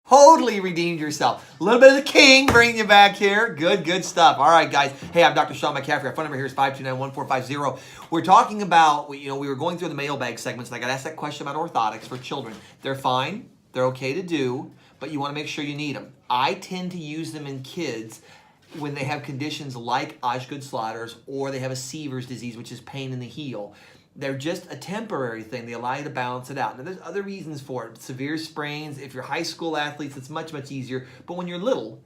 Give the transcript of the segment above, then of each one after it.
Totally redeemed yourself. A little bit of the king bringing you back here. Good stuff. All right, guys. Hey, I'm Dr. Sean McCaffrey. Our phone number here is 529-1450. We're talking about, we were going through the mailbag segments, and I got asked that question about orthotics for children. They're fine. They're okay to do, but you want to make sure you need them. I tend to use them in kids when they have conditions like Osgoodschallters or they have a Seaver's disease, which is pain in the heel. They're just a temporary thing. They allow you to balance it out. Now, there's other reasons for it. Severe sprains. If you're high school athletes, it's much easier. But when you're little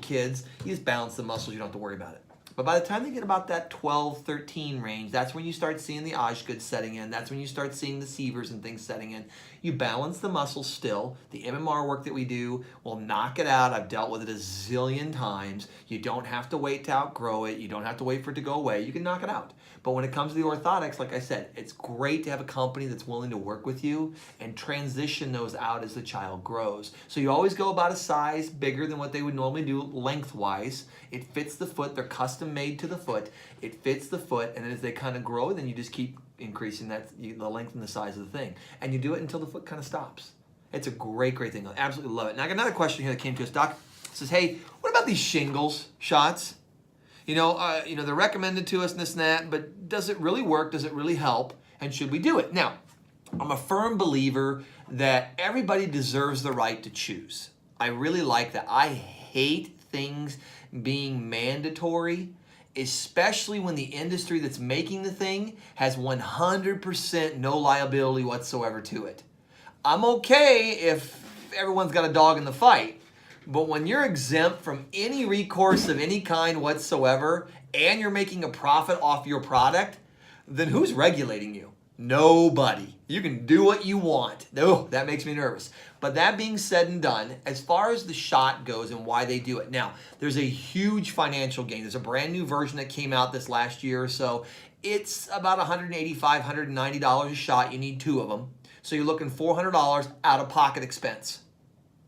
kids, you just balance the muscles. You don't have to worry about it. But by the time they get about that 12, 13 range, that's when you start seeing the Osgood setting in. That's when you start seeing the Seavers and things setting in. You balance the muscles still. The MMR work that we do will knock it out. I've dealt with it a zillion times. You don't have to wait to outgrow it. You don't have to wait for it to go away. You can knock it out. But when it comes to the orthotics, like I said, it's great to have a company that's willing to work with you and transition those out as the child grows. So you always go about a size bigger than what they would normally do lengthwise. It fits the foot. They're custom made to the foot. It fits the foot, and then as they kind of grow, then you just keep increasing the length and the size of the thing. And you do it until the foot kind of stops. It's a great thing. I absolutely love it. Now I got another question here that came to us. Doc, it says, hey, what about these shingles shots? They're recommended to us and this and that, but does it really work? Does it really help? And should we do it? Now, I'm a firm believer that everybody deserves the right to choose. I really like that. I hate things being mandatory, especially when the industry that's making the thing has 100% no liability whatsoever to it. I'm okay if everyone's got a dog in the fight. But when you're exempt from any recourse of any kind whatsoever, and you're making a profit off your product, then who's regulating you? Nobody. You can do what you want. Oh, that makes me nervous. But that being said and done, as far as the shot goes and why they do it, now, there's a huge financial gain. There's a brand new version that came out this last year or so. It's about $185, $190 a shot. You need 2 of them. So you're looking $400 out-of-pocket expense.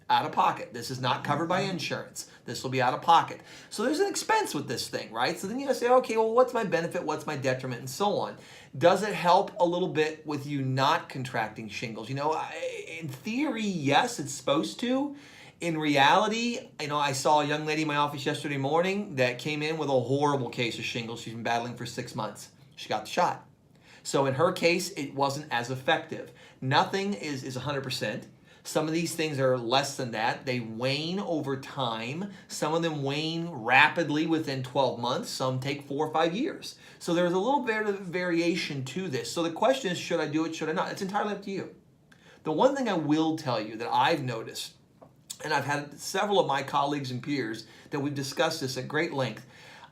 Out of pocket. This is not covered by insurance. This will be out of pocket. So there's an expense with this thing, right? So then you say, okay, well, what's my benefit? What's my detriment? And so on. Does it help a little bit with you not contracting shingles? In theory, yes, it's supposed to. In reality, I saw a young lady in my office yesterday morning that came in with a horrible case of shingles. She's been battling for 6 months. She got the shot. So in her case, it wasn't as effective. Nothing is 100%. Some of these things are less than that. They wane over time. Some of them wane rapidly within 12 months. Some take 4 or 5 years. So there's a little bit of variation to this. So the question is, should I do it, should I not? It's entirely up to you. The one thing I will tell you that I've noticed, and I've had several of my colleagues and peers that we've discussed this at great length,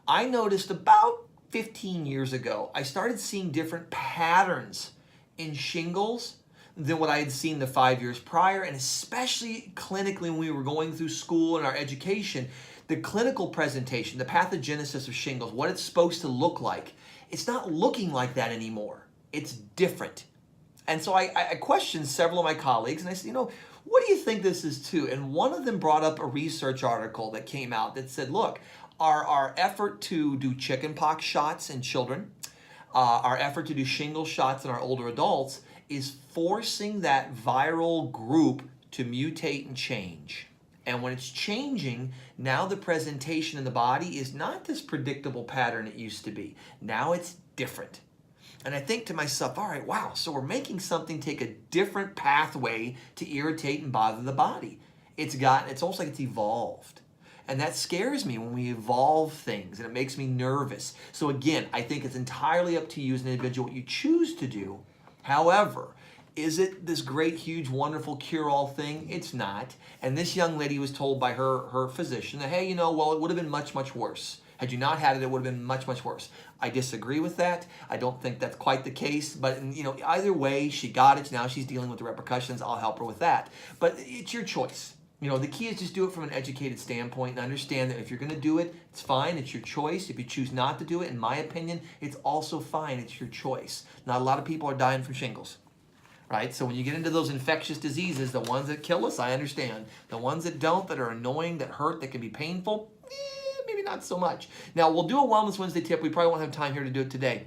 I noticed about 15 years ago, I started seeing different patterns in shingles than what I had seen the 5 years prior, and especially clinically when we were going through school and our education, the clinical presentation, the pathogenesis of shingles, what it's supposed to look like, it's not looking like that anymore. It's different. And so I questioned several of my colleagues, and I said, what do you think this is too? And one of them brought up a research article that came out that said, look, our effort to do chickenpox shots in children, our effort to do shingle shots in our older adults, is forcing that viral group to mutate and change. And when it's changing, now the presentation in the body is not this predictable pattern it used to be. Now it's different. And I think to myself, all right, wow, so we're making something take a different pathway to irritate and bother the body. It's almost like it's evolved. And that scares me when we evolve things, and it makes me nervous. So again, I think it's entirely up to you as an individual what you choose to do. However, is it this great, huge, wonderful cure-all thing? It's not. And this young lady was told by her physician that, hey, well, it would have been much worse. Had you not had it, it would have been much worse. I disagree with that. I don't think that's quite the case. But, either way, she got it. Now she's dealing with the repercussions. I'll help her with that. But it's your choice. The key is just do it from an educated standpoint and understand that if you're going to do it, it's fine. It's your choice. If you choose not to do it, in my opinion, it's also fine. It's your choice. Not a lot of people are dying from shingles, right? So when you get into those infectious diseases, the ones that kill us, I understand. The ones that don't, that are annoying, that hurt, that can be painful, maybe not so much. Now, we'll do a Wellness Wednesday tip. We probably won't have time here to do it today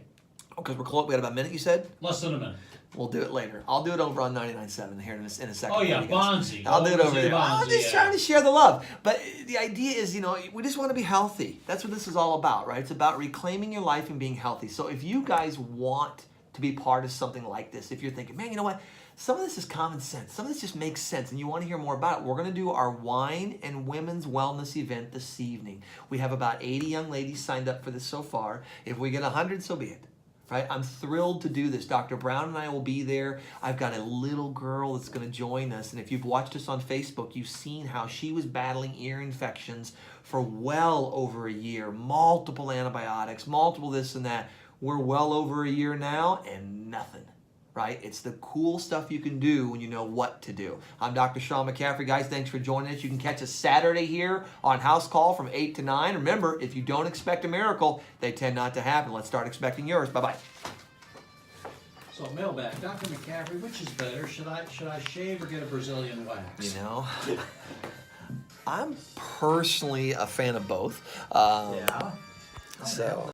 because we got about a minute, you said? Less than a minute. We'll do it later. I'll do it over on 99.7 here in a second. Oh, yeah, Bonzi. I'll do it over there. Bonzi, I'm just trying to share the love. But the idea is, we just want to be healthy. That's what this is all about, right? It's about reclaiming your life and being healthy. So if you guys want to be part of something like this, if you're thinking, man, you know what? Some of this is common sense. Some of this just makes sense, and you want to hear more about it. We're going to do our wine and women's wellness event this evening. We have about 80 young ladies signed up for this so far. If we get 100, so be it. Right? I'm thrilled to do this. Dr. Brown and I will be there. I've got a little girl that's going to join us. And if you've watched us on Facebook, you've seen how she was battling ear infections for well over a year. Multiple antibiotics, multiple this and that. We're well over a year now and nothing. Right? It's the cool stuff you can do when you know what to do. I'm Dr. Sean McCaffrey. Guys, thanks for joining us. You can catch us Saturday here on House Call from 8 to 9. Remember, if you don't expect a miracle, they tend not to happen. Let's start expecting yours. Bye-bye. So mailbag, Dr. McCaffrey, which is better? Should I shave or get a Brazilian wax? I'm personally a fan of both. Yeah. So.